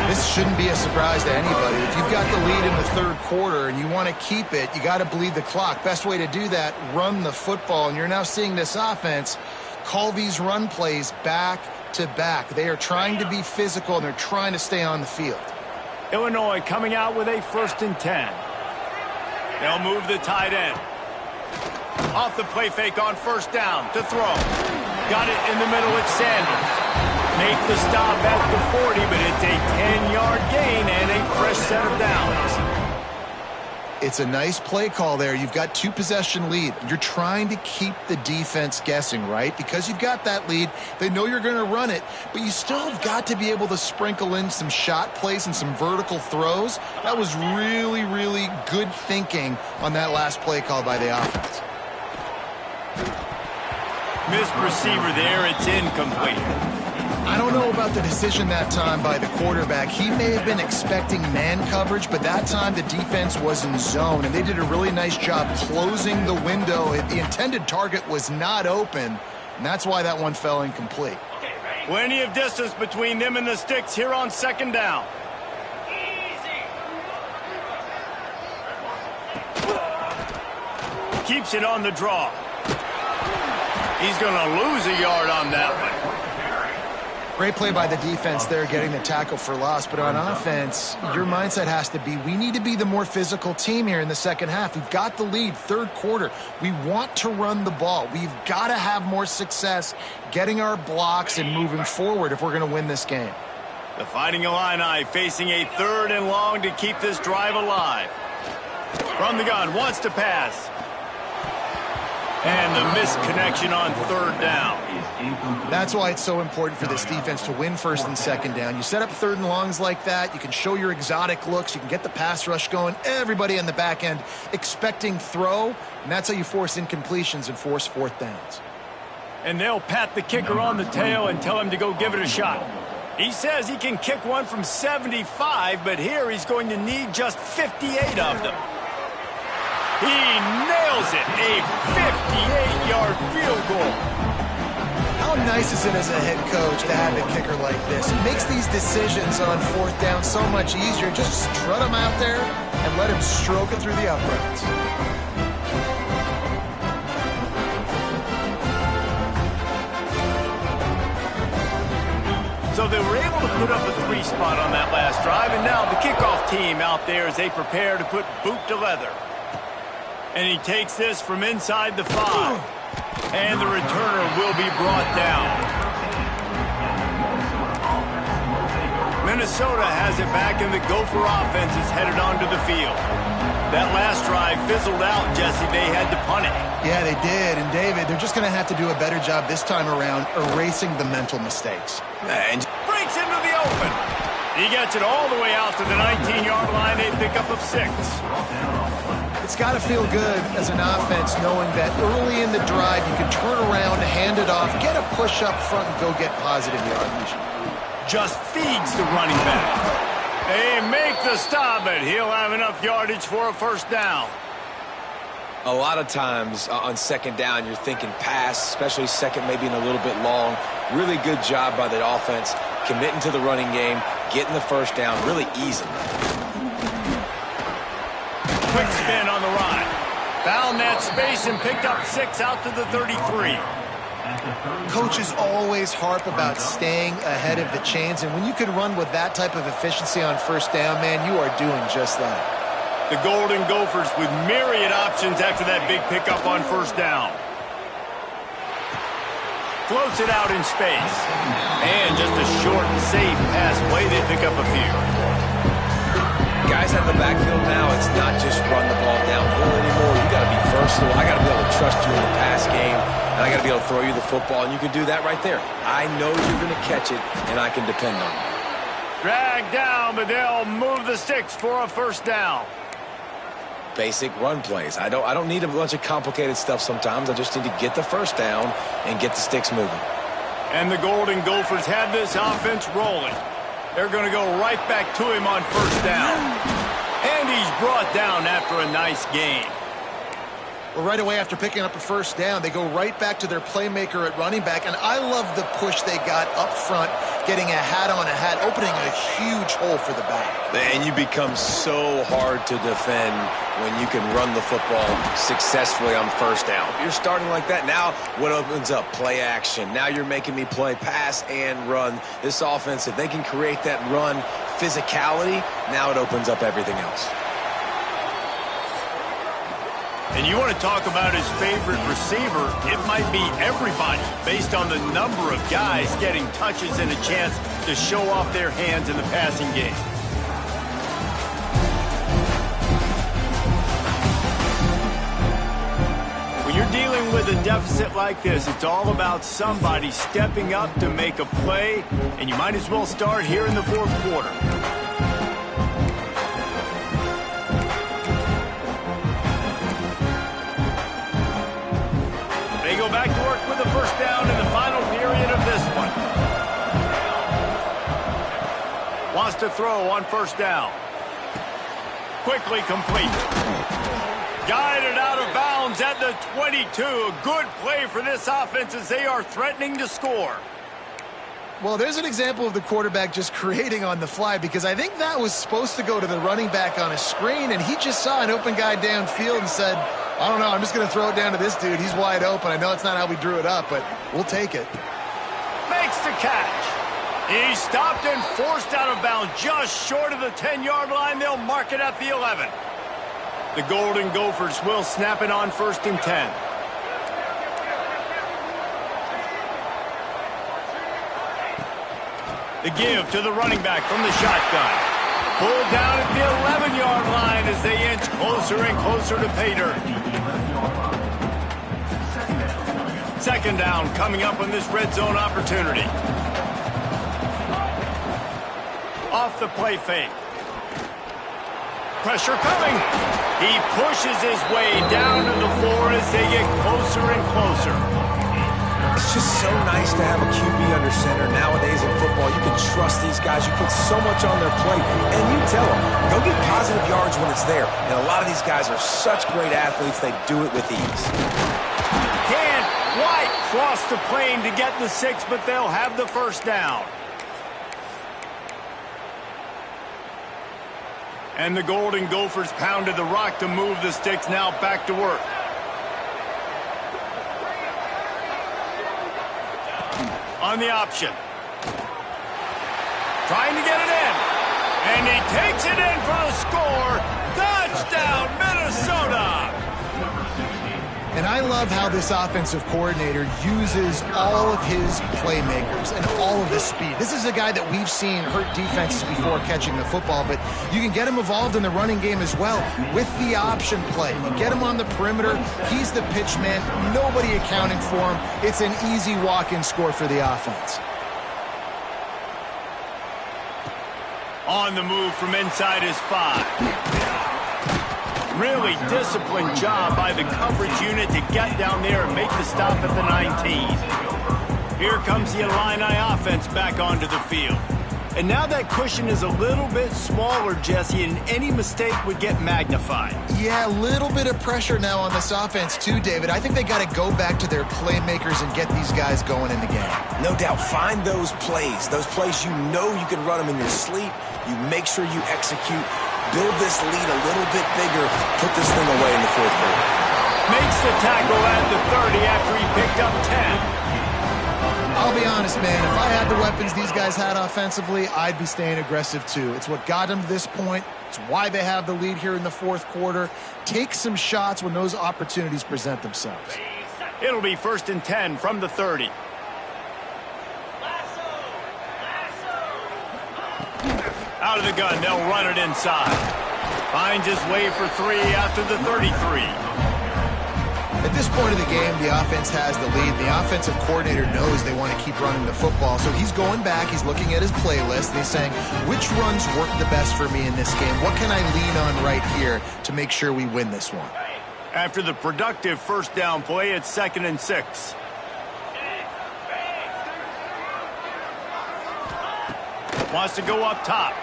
This shouldn't be a surprise to anybody. If you've got the lead in the 3rd quarter and you want to keep it, you got to bleed the clock. Best way to do that, run the football. And you're now seeing this offense call these run plays back to back. They are trying to be physical, and they're trying to stay on the field. Illinois coming out with a 1st and 10. They'll move the tight end. Off the play fake on first down to throw. Got it in the middle with Sanders. Make the stop at the 40, but it's a 10-yard gain and a fresh set of downs. It's a nice play call there. You've got 2-possession lead. You're trying to keep the defense guessing, right? Because you've got that lead, they know you're going to run it, but you still have got to be able to sprinkle in some shot plays and some vertical throws. That was really, really good thinking on that last play call by the offense. Missed receiver there. It's incomplete. I don't know about the decision that time by the quarterback. He may have been expecting man coverage, but that time the defense was in zone, and they did a really nice job closing the window. The intended target was not open, and that's why that one fell incomplete. Plenty of distance between them and the sticks here on second down. Keeps it on the draw. He's going to lose a yard on that one. Great play by the defense there, getting the tackle for loss. But on offense, your mindset has to be, we need to be the more physical team here in the second half. We've got the lead, third quarter. We want to run the ball. We've got to have more success getting our blocks and moving forward if we're going to win this game. The Fighting Illini facing a 3rd and long to keep this drive alive. From the gun, wants to pass. And the missed connection on 3rd down. That's why it's so important for this defense to win 1st and 2nd down. You set up 3rd and longs like that, you can show your exotic looks, you can get the pass rush going, everybody on the back end expecting throw, and that's how you force incompletions and force 4th downs. And they'll pat the kicker on the tail and tell him to go give it a shot. He says he can kick one from 75, but here he's going to need just 58 of them. He nails it, a 58-yard field goal. How nice is it as a head coach to have a kicker like this? It makes these decisions on 4th down so much easier. Just strut him out there and let him stroke it through the uprights. So they were able to put up a 3 spot on that last drive, and now the kickoff team out there as they prepare to put boot to leather. And he takes this from inside the 5. And the returner will be brought down. Minnesota has it back, and the Gopher offense is headed onto the field. That last drive fizzled out, Jesse. They had to punt it. Yeah, they did. And, David, they're just going to have to do a better job this time around erasing the mental mistakes. And breaks into the open. He gets it all the way out to the 19-yard line. They pick up of 6. It's got to feel good as an offense knowing that early in the drive you can turn around, hand it off, get a push up front, and go get positive yardage. Just feeds the running back. They make the stop, but he'll have enough yardage for a 1st down. A lot of times on 2nd down, you're thinking pass, especially 2nd, maybe in a little bit long. Really good job by the offense, committing to the running game, getting the 1st down, really easy. Quick spin on the run. Found that space and picked up 6 out to the 33. Coaches always harp about staying ahead of the chains, and when you can run with that type of efficiency on 1st down, man, you are doing just that. The Golden Gophers with myriad options after that big pickup on 1st down. Floats it out in space. And just a short, safe pass play. They pick up a few. Guys at the backfield now, it's not just run the ball downhill anymore. You got to be versatile. I got to be able to trust you in the pass game, and I got to be able to throw you the football, and you can do that right there. I know you're going to catch it, and I can depend on you. Dragged down, but they'll move the sticks for a 1st down. Basic run plays. I don't need a bunch of complicated stuff sometimes. I just need to get the 1st down and get the sticks moving. And the Golden Gophers have this offense rolling. They're going to go right back to him on 1st down. And he's brought down after a nice gain. Well, right away after picking up a 1st down, they go right back to their playmaker at running back. And I love the push they got up front, getting a hat on a hat, opening a huge hole for the back. And you become so hard to defend when you can run the football successfully on 1st down. You're starting like that. Now what opens up? Play action. Now you're making me play pass and run. This offense, if they can create that run physicality, now it opens up everything else. And you want to talk about his favorite receiver, it might be everybody based on the number of guys getting touches and a chance to show off their hands in the passing game. When you're dealing with a deficit like this, it's all about somebody stepping up to make a play, and you might as well start here in the fourth quarter. They go back to work with a first down in the final period of this one. Wants to throw on first down. Quickly complete. Guided out of bounds at the 22. A good play for this offense as they are threatening to score. Well, there's an example of the quarterback just creating on the fly, because I think that was supposed to go to the running back on a screen, and he just saw an open guy downfield and said, I don't know, I'm just going to throw it down to this dude. He's wide open. I know it's not how we drew it up, but we'll take it. Makes the catch. He's stopped and forced out of bounds just short of the 10-yard line. They'll mark it at the 11. The Golden Gophers will snap it on 1st and 10. The give to the running back from the shotgun. Pulled down at the 11-yard line as they inch closer and closer to pay dirt. Second down coming up on this red zone opportunity. Off the play fake. Pressure coming. He pushes his way down to the floor as they get closer and closer. It's just so nice to have a QB under center nowadays in football. You can trust these guys. You put so much on their plate, and you tell them, go get positive yards when it's there. And a lot of these guys are such great athletes, they do it with ease. Can't quite cross the plane to get the 6, but they'll have the first down. And the Golden Gophers pounded the rock to move the sticks, now back to work. On the option. Trying to get it in. And he takes it in for the score. Touchdown, Minnesota! And I love how this offensive coordinator uses all of his playmakers and all of his speed. This is a guy that we've seen hurt defenses before catching the football, but you can get him involved in the running game as well with the option play. You get him on the perimeter. He's the pitch man. Nobody accounting for him. It's an easy walk-in score for the offense. On the move from inside his 5. Really disciplined job by the coverage unit to get down there and make the stop at the 19. Here comes the Illini offense back onto the field. And now that cushion is a little bit smaller, Jesse, and any mistake would get magnified. Yeah, a little bit of pressure now on this offense too, David. I think they got to go back to their playmakers and get these guys going in the game. No doubt, find those plays you know you can run them in your sleep. You make sure you execute. Build this lead a little bit bigger. Put this thing away in the fourth quarter. Makes the tackle at the 30 after he picked up 10. I'll be honest, man. If I had the weapons these guys had offensively, I'd be staying aggressive too. It's what got them to this point. It's why they have the lead here in the fourth quarter. Take some shots when those opportunities present themselves. It'll be 1st and 10 from the 30. Out of the gun, they'll run it inside. Finds his way for 3 after the 33. At this point of the game, the offense has the lead. The offensive coordinator knows they want to keep running the football, so he's going back, he's looking at his playlist, and he's saying, which runs work the best for me in this game? What can I lean on right here to make sure we win this one? After the productive first down play, it's 2nd and 6. Wants to go up top.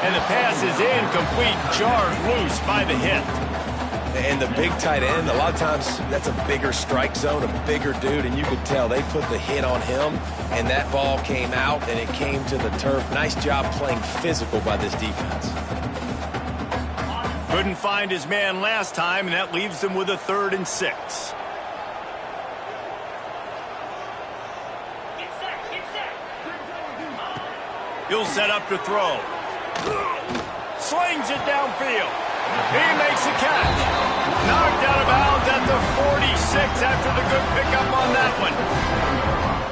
And the pass is incomplete, jarred loose by the hit. And the big tight end, a lot of times that's a bigger strike zone, a bigger dude, and you could tell they put the hit on him, and that ball came out, and it came to the turf. Nice job playing physical by this defense. Couldn't find his man last time, and that leaves them with a 3rd and 6. He'll set up to throw. Slings it downfield. He makes the catch. Knocked out of bounds at the 46 after the good pickup on that one.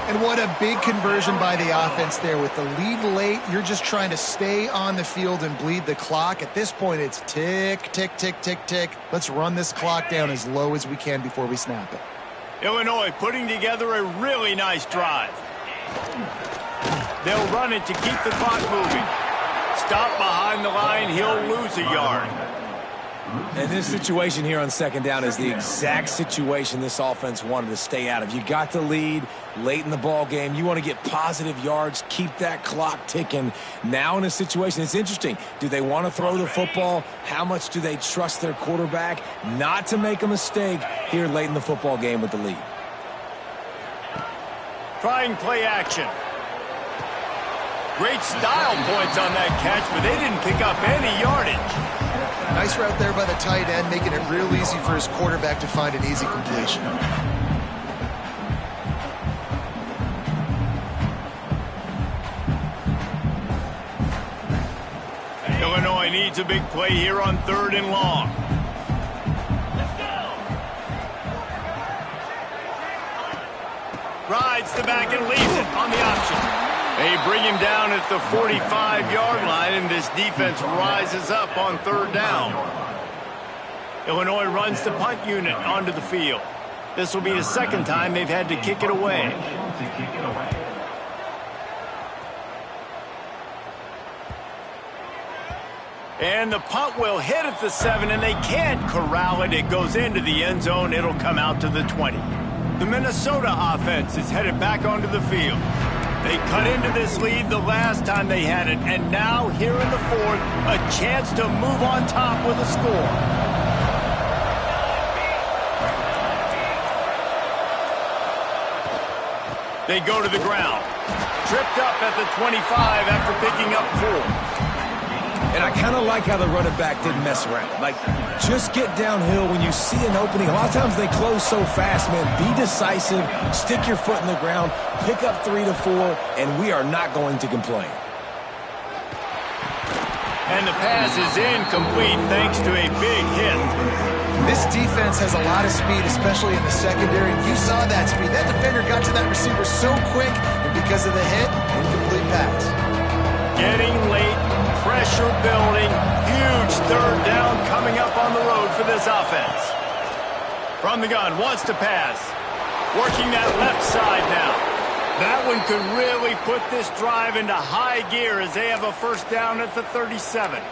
And what a big conversion by the offense there. With the lead late, you're just trying to stay on the field and bleed the clock. At this point, it's tick, tick, tick, tick, tick. Let's run this clock down as low as we can before we snap it. Illinois putting together a really nice drive. They'll run it to keep the clock moving. Stop behind the line, he'll lose a yard. And this situation here on second down is the exact situation this offense wanted to stay out of. You got the lead late in the ball game. You want to get positive yards, keep that clock ticking. Now in a situation, it's interesting. Do they want to throw the football? How much do they trust their quarterback not to make a mistake here late in the football game with the lead? Trying play action. Great style points on that catch, but they didn't pick up any yardage. Nice route there by the tight end, making it real easy for his quarterback to find an easy completion. Illinois needs a big play here on 3rd and long. Rides the back and leaves it on the option. They bring him down at the 45-yard line, and this defense rises up on 3rd down. Illinois runs the punt unit onto the field. This will be the second time they've had to kick it away. And the punt will hit at the 7, and they can't corral it. It goes into the end zone. It'll come out to the 20. The Minnesota offense is headed back onto the field. They cut into this lead the last time they had it, and now here in the 4th, a chance to move on top with a score. They go to the ground. Tripped up at the 25 after picking up 4. And I kind of like how the running back didn't mess around. Like, just get downhill when you see an opening. A lot of times they close so fast, man. Be decisive, stick your foot in the ground, pick up 3 to 4, and we are not going to complain. And the pass is incomplete thanks to a big hit. This defense has a lot of speed, especially in the secondary. You saw that speed. That defender got to that receiver so quick, and because of the hit, incomplete pass. Getting late, pressure building, huge 3rd down coming up on the road for this offense. From the gun, wants to pass. Working that left side now. That one could really put this drive into high gear as they have a 1st down at the 37.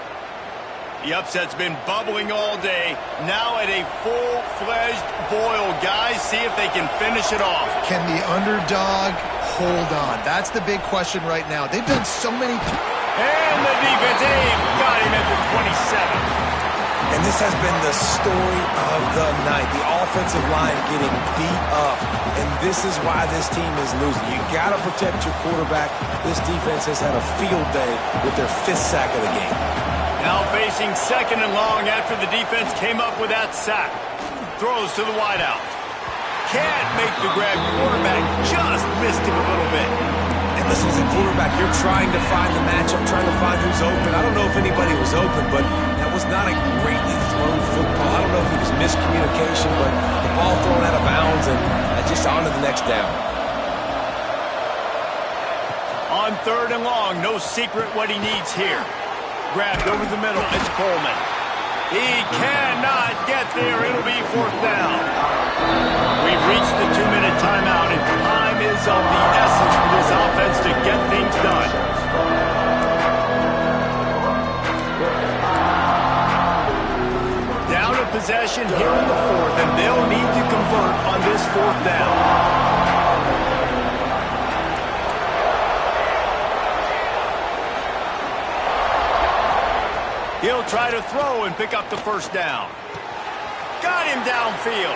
The upset's been bubbling all day. Now at a full-fledged boil. Guys, see if they can finish it off. Can the underdog hold on? That's the big question right now. They've done so many... And the defense, got him at the 27. And this has been the story of the night. The offensive line getting beat up. And this is why this team is losing. You got to protect your quarterback. This defense has had a field day with their 5th sack of the game. Now facing 2nd and long after the defense came up with that sack. Throws to the wideout. Can't make the grab. Quarterback just missed him a little bit. And listen, as a quarterback, you're trying to find the matchup, trying to find who's open. I don't know if anybody was open, but that was not a greatly thrown football. I don't know if it was miscommunication, but the ball thrown out of bounds and just on to the next down. On 3rd and long, no secret what he needs here. Grabbed over the middle, it's Coleman. He cannot get there. It'll be 4th down. We've reached the 2-minute timeout, and time is of the essence for this offense to get things done. Down a possession here in the 4th, and they'll need to convert on this 4th down. He'll try to throw and pick up the 1st down. Got him downfield.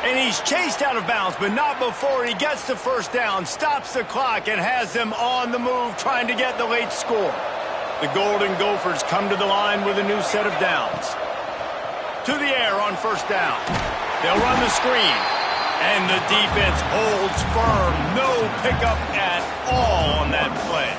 And he's chased out of bounds, but not before he gets the 1st down, stops the clock, and has them on the move trying to get the late score. The Golden Gophers come to the line with a new set of downs. To the air on 1st down. They'll run the screen. And the defense holds firm. No pickup at all on that play.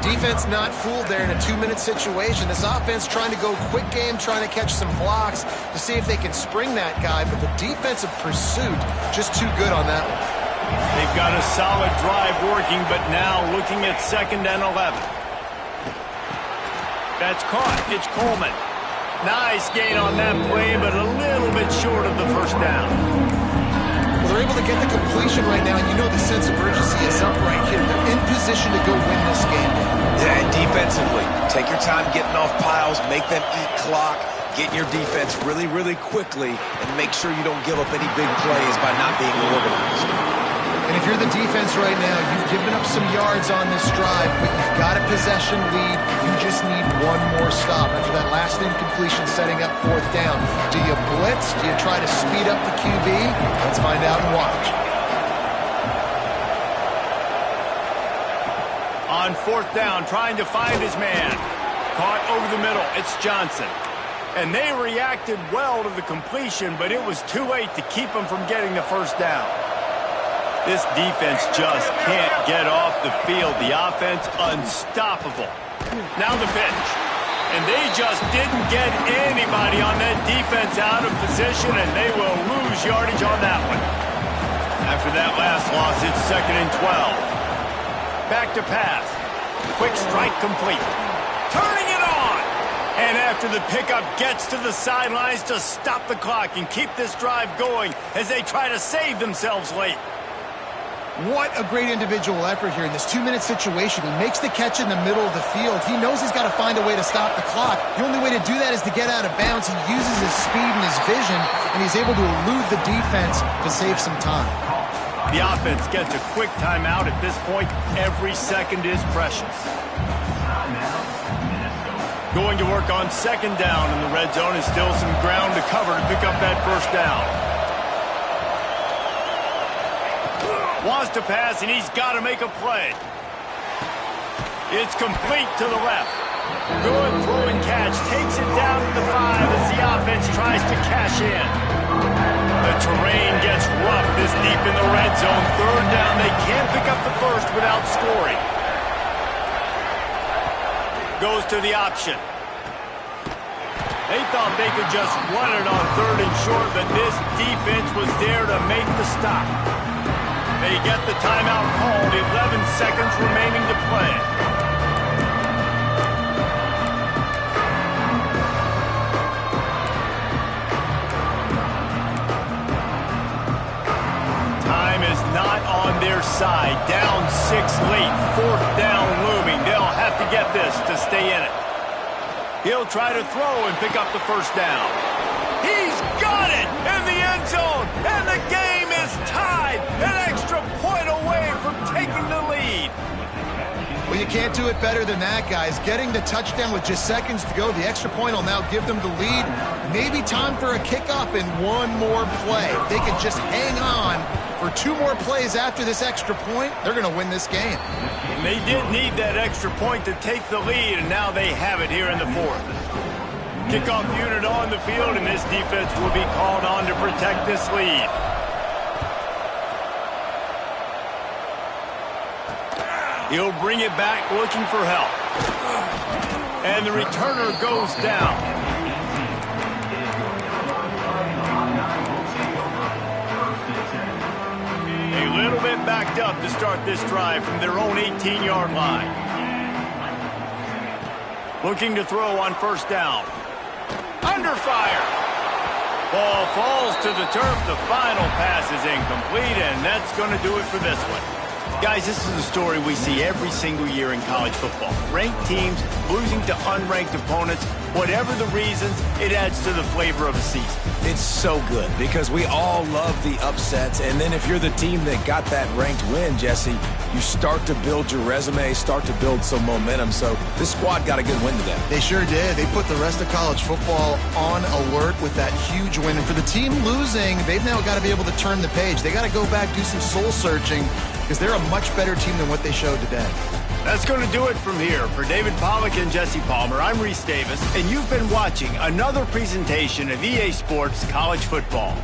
Defense not fooled there in a 2-minute situation. This offense trying to go quick game, trying to catch some blocks to see if they can spring that guy, but the defensive pursuit just too good on that one. They've got a solid drive working, but now looking at 2nd and 11. That's caught. It's Coleman. Nice gain on that play, but a little bit short of the first down. Well, they're able to get the completion right now, and you know the sense of urgency is up right here. They're in position to go win this game. Yeah, and defensively, take your time getting off piles, make them eat clock, get in your defense really, really quickly, and make sure you don't give up any big plays by not being organized. And if you're the defense right now, you've given up some yards on this drive, but you've got a possession lead. You just need one more stop after that last incompletion setting up 4th down. Do you blitz? Do you try to speed up the QB? Let's find out and watch. On 4th down, trying to find his man. Caught over the middle. It's Johnson. And they reacted well to the completion, but it was too late to keep him from getting the first down. This defense just can't get off the field. The offense unstoppable. Now the pitch. And they just didn't get anybody on that defense out of position, and they will lose yardage on that one. After that last loss, it's 2nd and 12. Back to pass. Quick strike complete. Turning it on. And after the pickup gets to the sidelines to stop the clock and keep this drive going as they try to save themselves late. What a great individual effort here in this 2-minute situation. He makes the catch in the middle of the field. He knows he's got to find a way to stop the clock. The only way to do that is to get out of bounds. He uses his speed and his vision, and he's able to elude the defense to save some time. The offense gets a quick timeout. At this point, every second is precious. Going to work on 2nd down in the red zone, is still some ground to cover to pick up that first down. Wants to pass, and he's got to make a play. It's complete to the left. Good throwing catch. Takes it down to the 5 as the offense tries to cash in. The terrain gets rough this deep in the red zone. 3rd down. They can't pick up the first without scoring. Goes to the option. They thought they could just run it on 3rd and short, but this defense was there to make the stop. They get the timeout called. 11 seconds remaining to play. Time is not on their side. Down 6 late. 4th down looming. They'll have to get this to stay in it. He'll try to throw and pick up the first down. He's got it in the end zone, and the game is tied. An extra point away from taking the lead. Well, you can't do it better than that, guys. Getting the touchdown with just seconds to go. The extra point will now give them the lead. Maybe time for a kickoff and one more play. If they can just hang on for 2 more plays after this extra point, they're going to win this game. And they did need that extra point to take the lead, and now they have it here in the 4th. Kickoff unit on the field, and this defense will be called on to protect this lead. He'll bring it back looking for help. And the returner goes down. A little bit backed up to start this drive from their own 18-yard line. Looking to throw on 1st down. Under fire. Ball falls to the turf. The final pass is incomplete, and that's going to do it for this one. Guys, this is a story we see every single year in college football. Ranked teams losing to unranked opponents. Whatever the reasons, it adds to the flavor of a season. It's so good because we all love the upsets, and then if you're the team that got that ranked win, Jesse, you start to build your resume, start to build some momentum. So this squad got a good win today. They sure did. They put the rest of college football on alert with that huge win. And for the team losing, they've now got to be able to turn the page. They got to go back, do some soul searching, because they're a much better team than what they showed today. That's going to do it from here. For David Pollack and Jesse Palmer, I'm Reese Davis, and you've been watching another presentation of EA Sports College Football.